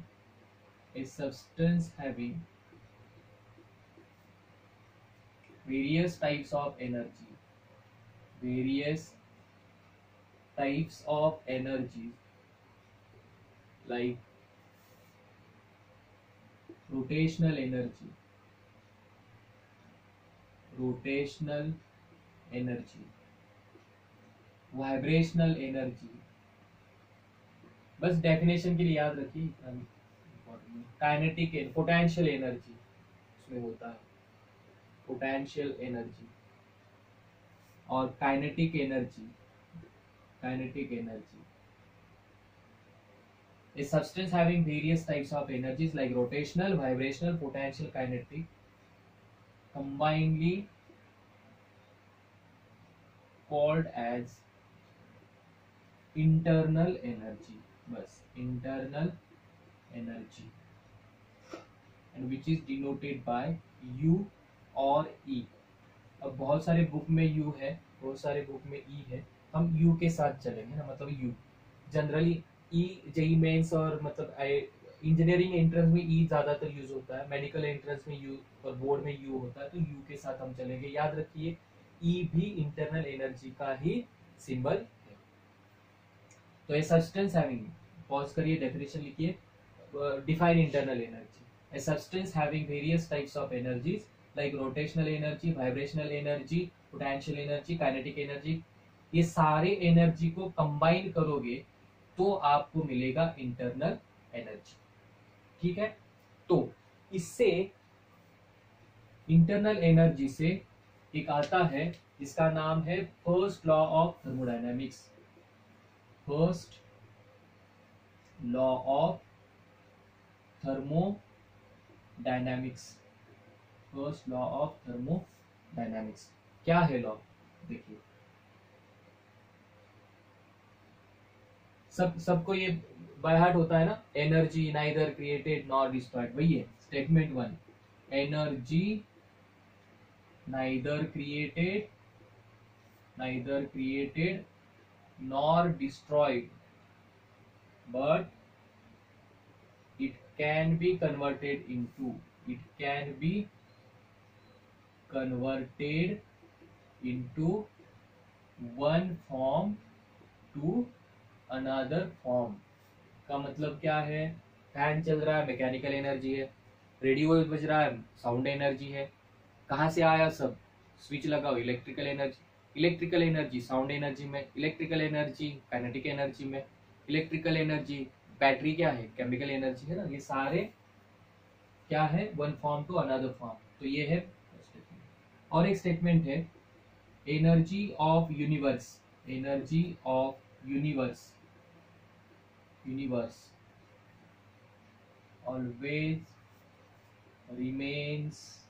various types of energy like rotational energy, vibrational energy। बस डेफिनेशन के लिए याद रखिए, काइनेटिक पोटेंशियल एनर्जी उसमें होता है, पोटेंशियल एनर्जी और kinetic energy. A substance having various types of energies like rotational, vibrational, potential, kinetic, combinedly called as internal energy। बस internal energy, and which is denoted by U और E। अब बहुत सारे बुक में U है, बहुत सारे बुक में E है, हम U के साथ चलेंगे ना, मतलब U। जनरली ई जेई मेंस और मतलब इंजीनियरिंग एंट्रेंस में ई ज्यादातर यूज होता है, मेडिकल एंट्रेंस में यू और बोर्ड में यू होता है, तो यू के साथ हम चलेंगे। याद रखिए ई भी इंटरनल एनर्जी का ही सिंबल है। तो ए सब्सटेंस हैविंग, पॉज करिए, डेफिनेशन लिखिए, define internal energy, a substance having various types of energies like rotational energy, vibrational energy, potential energy, kinetic energy, ये सारे एनर्जी को कंबाइन करोगे तो आपको मिलेगा इंटरनल एनर्जी। ठीक है, तो इससे इंटरनल एनर्जी से एक आता है जिसका नाम है first law of thermodynamics. First law of thermodynamics, first law of thermodynamics क्या है लॉ? देखिए सबको ये बाय हार्ट होता है ना, energy neither created nor destroyed, वही है statement 1, energy neither created nor destroyed but it can be converted into one form to another form। का मतलब क्या है? फैन चल रहा है, मैकेनिकल एनर्जी है, रेडियो बज रहा है, साउंड एनर्जी है, कहाँ से आया सब? स्विच लगाओ, इलेक्ट्रिकल एनर्जी साउंड एनर्जी में, इलेक्ट्रिकल एनर्जी काइनेटिक एनर्जी में, इलेक्ट्रिकल एनर्जी बैटरी क्या है? केमिकल एनर्जी है ना। ये सारे क्या है? One form to another form. तो ये है स्टेटमेंट। और एक स्टेटमेंट है energy of universe always remains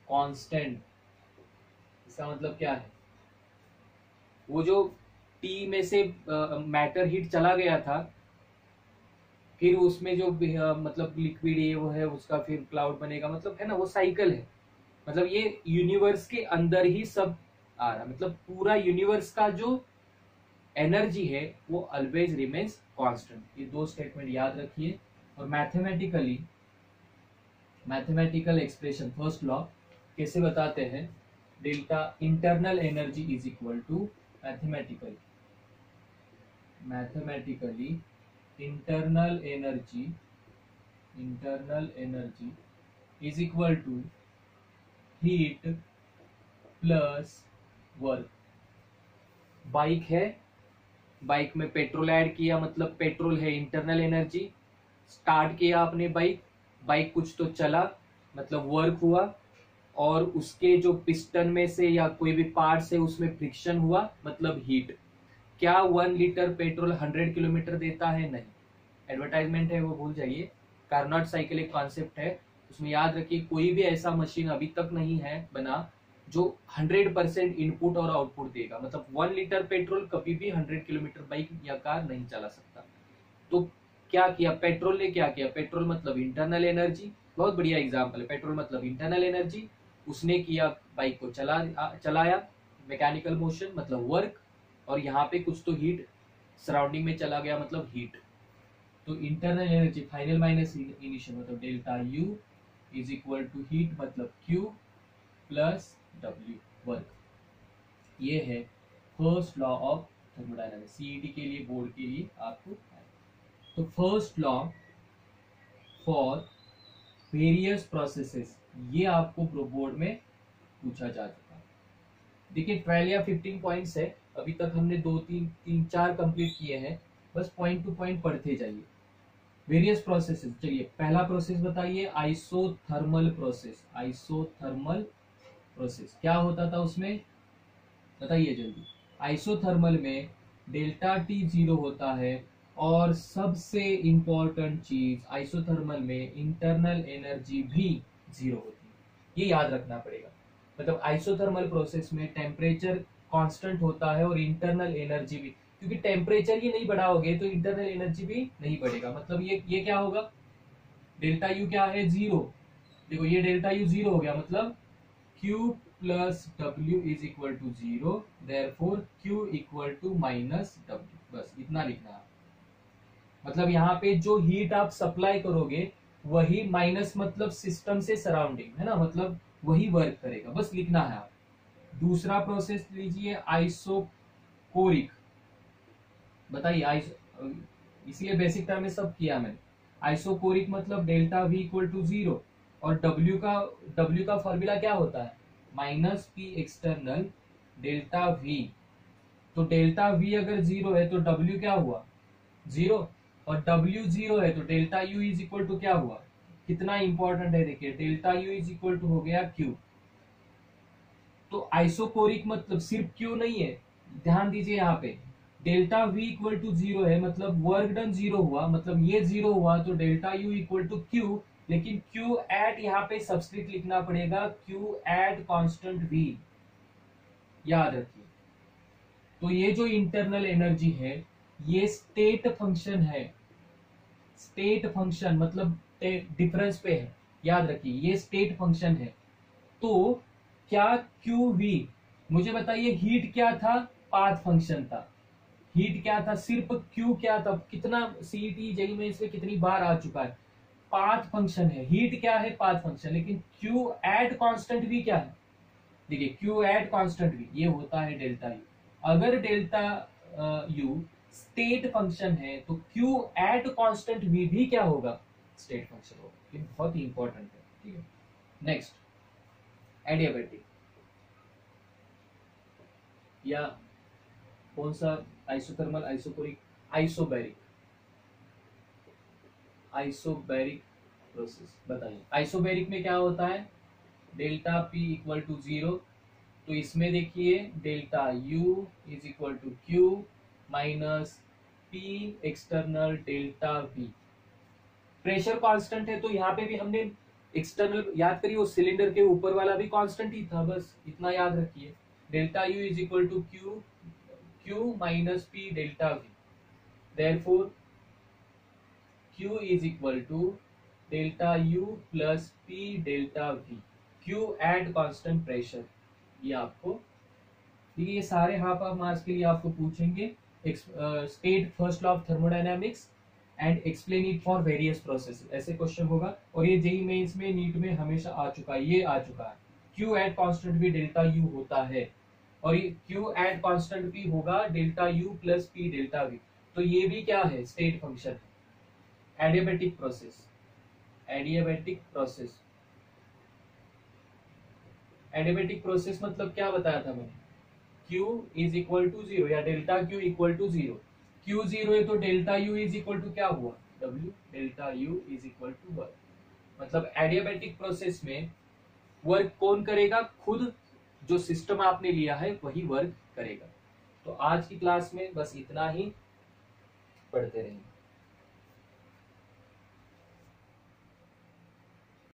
constant. इसका मतलब क्या है? वो जो टी में से मैटर हीट चला गया था, फिर उसमें जो मतलब लिक्विड ये वो है उसका फिर क्लाउड बनेगा, मतलब है ना, वो साइकिल है। मतलब ये यूनिवर्स के अंदर ही सब आ रहा, मतलब पूरा यूनिवर्स का जो एनर्जी है वो ऑलवेज रिमेन्स कांस्टेंट। ये दो स्टेटमेंट याद रखिए। और मैथमेटिकल एक्सप्रेशन फर्स्ट लॉ कैसे बताते हैं? Delta internal energy is equal to mathematically internal energy is equal to heat plus work. Bike है, बाइक में पेट्रोल ऐड किया, मतलब पेट्रोल है इंटरनल एनर्जी। स्टार्ट किया आपने बाइक कुछ तो चला, मतलब वर्क हुआ, और उसके जो पिस्टन में से या कोई भी पार्ट से उसमें फ्रिक्शन हुआ, मतलब हीट। क्या 1 लीटर पेट्रोल 100 किलोमीटर देता है? नहीं, एडवर्टाइजमेंट है, वो भूल जाइए। कार्नोट साइकिल एक कॉन्सेप्ट है, उसमें याद रखिए कोई भी ऐसा मशीन अभी तक नहीं है बना जो 100% इनपुट और आउटपुट देगा। मतलब 1 लीटर पेट्रोल कभी भी 100 किलोमीटर बाइक या कार नहीं चला सकता। तो क्या किया पेट्रोल ने? क्या किया? पेट्रोल मतलब इंटरनल एनर्जी, बहुत बढ़िया एग्जाम्पल है। पेट्रोल मतलब इंटरनल एनर्जी, उसने किया, बाइक को चलाया, मैकेनिकल मोशन मतलब वर्क, और यहाँ पे कुछ तो हीट सराउंडिंग में चला गया, मतलब हीट। तो internal energy final minus initial मतलब delta U is equal to heat मतलब क्यू प्लस डब्ल्यू वर्क। ये है first law of thermodynamics, CET के लिए, बोर्ड के लिए आपको। तो first law for various processes, ये आपको बोर्ड में पूछा जा चुका है। देखिए 12 या 15 पॉइंट्स है, अभी तक हमने 2-3-4 कंप्लीट किए हैं, बस पॉइंट टू पॉइंट पढ़ते जाइए। वेरियस प्रोसेसेस, चलिए पहला प्रोसेस बताइए, आइसोथर्मल प्रोसेस क्या होता था उसमें? बताइए जल्दी। आइसोथर्मल में डेल्टा टी 0 होता है, और सबसे इंपॉर्टेंट चीज आइसोथर्मल में इंटरनल एनर्जी भी 0 होती है। ये याद रखना पड़ेगा। मतलब आइसोथर्मल प्रोसेस में टेम्परेचर कांस्टेंट होता है और इंटरनल एनर्जी भी, क्योंकि टेम्परेचर ही नहीं बढ़ाओगे तो इंटरनल एनर्जी भी नहीं बढ़ेगा। मतलब ये क्या होगा? डेल्टा यू क्या है? 0। देखो ये डेल्टा यू 0 हो गया, मतलब Q plus W is equal to 0, therefore Q equal to minus W। बस इतना लिखना है। मतलब यहाँ पे जो हीट आप सप्लाई करोगे वही माइनस मतलब सिस्टम से सराउंडिंग है ना, मतलब वही वर्क करेगा, बस लिखना है आप। दूसरा प्रोसेस लीजिए आइसोकोरिक। बताइए इसलिए बेसिक टर्म में सब किया मैंने। आइसोकोरिक मतलब डेल्टा वी इक्वल टू 0 और डब्ल्यू का फॉर्मूला क्या होता है, minus P external delta we. तो डेल्टा वी अगर 0 है तो डब्ल्यू क्या हुआ, 0, और डब्ल्यू 0 है तो delta U is equal to क्या हुआ, कितना इंपॉर्टेंट है देखिए, delta U is equal to हो गया क्यू। तो आइसोकोरिक मतलब सिर्फ क्यू नहीं है, ध्यान दीजिए यहाँ पे डेल्टा वी इक्वल टू 0 है, मतलब वर्क डन 0 हुआ, मतलब ये 0 हुआ तो delta U equal to Q, लेकिन क्यू एट यहाँ पे सब्स्क्रिप्ट लिखना पड़ेगा, क्यू एट कांस्टेंट वी, याद रखिए। तो ये जो इंटरनल एनर्जी है ये स्टेट फंक्शन है, स्टेट फंक्शन मतलब डिफरेंस पे है, याद रखिए ये स्टेट फंक्शन है। तो क्या क्यू वी, मुझे बताइए हीट क्या था, पाथ फंक्शन था, हीट क्या था, सिर्फ क्यू क्या था, कितना सीईटी जेई में इसमें कितनी बार आ चुका है, पाथ फंक्शन है, हीट क्या है, पाथ फंक्शन, लेकिन क्यू एट कांस्टेंट वी क्या है, देखिए क्यू एट कांस्टेंट वी ये होता है डेल्टा यू। अगर डेल्टा यू स्टेट फंक्शन है तो क्यू एट कांस्टेंट वी भी क्या होगा, स्टेट फंक्शन होगा। ये बहुत ही इंपॉर्टेंट है, ठीक है। नेक्स्ट एडियाबैटिक, या कौन सा, isothermal, isochoric, isobaric, isobaric process. बताइए आइसोबैरिक में क्या होता है, डेल्टा पी इक्वल टू 0, तो इसमें देखिए delta U is equal to Q minus P external delta V. Pressure constant है तो यहाँ पे भी हमने एक्सटर्नल याद करिए, वो सिलेंडर के ऊपर वाला भी कांस्टेंट ही था, बस इतना याद रखिए, delta U is equal to Q minus P delta V, therefore Q is equal to delta U plus P delta V, Q at constant pressure. ये आपको, ठीक है, ये सारे हाफ ऑफ मास के लिए आपको पूछेंगे, state first law of thermodynamics and explain it for various process, ऐसे क्वेश्चन होगा। और ये जेई मेंस में नीट में हमेशा आ चुका है, ये आ चुका है, क्यू एट कांस्टेंट भी डेल्टा यू होता है, और ये क्यू एट कांस्टेंट भी होगा delta U plus P delta we. तो ये भी क्या है, स्टेट फंक्शन है। Adiabatic process, adiabatic process, adiabatic process मतलब क्या बताया था मैंने, Q इज इक्वल टू 0 या delta Q equal to 0, Q 0 है तो delta U is equal to क्या हुआ, W, delta U is equal to work. मतलब एडियाबैटिक प्रोसेस में वर्क कौन करेगा, खुद जो सिस्टम आपने लिया है वही वर्क करेगा। तो आज की क्लास में बस इतना ही, पढ़ते रहेंगे।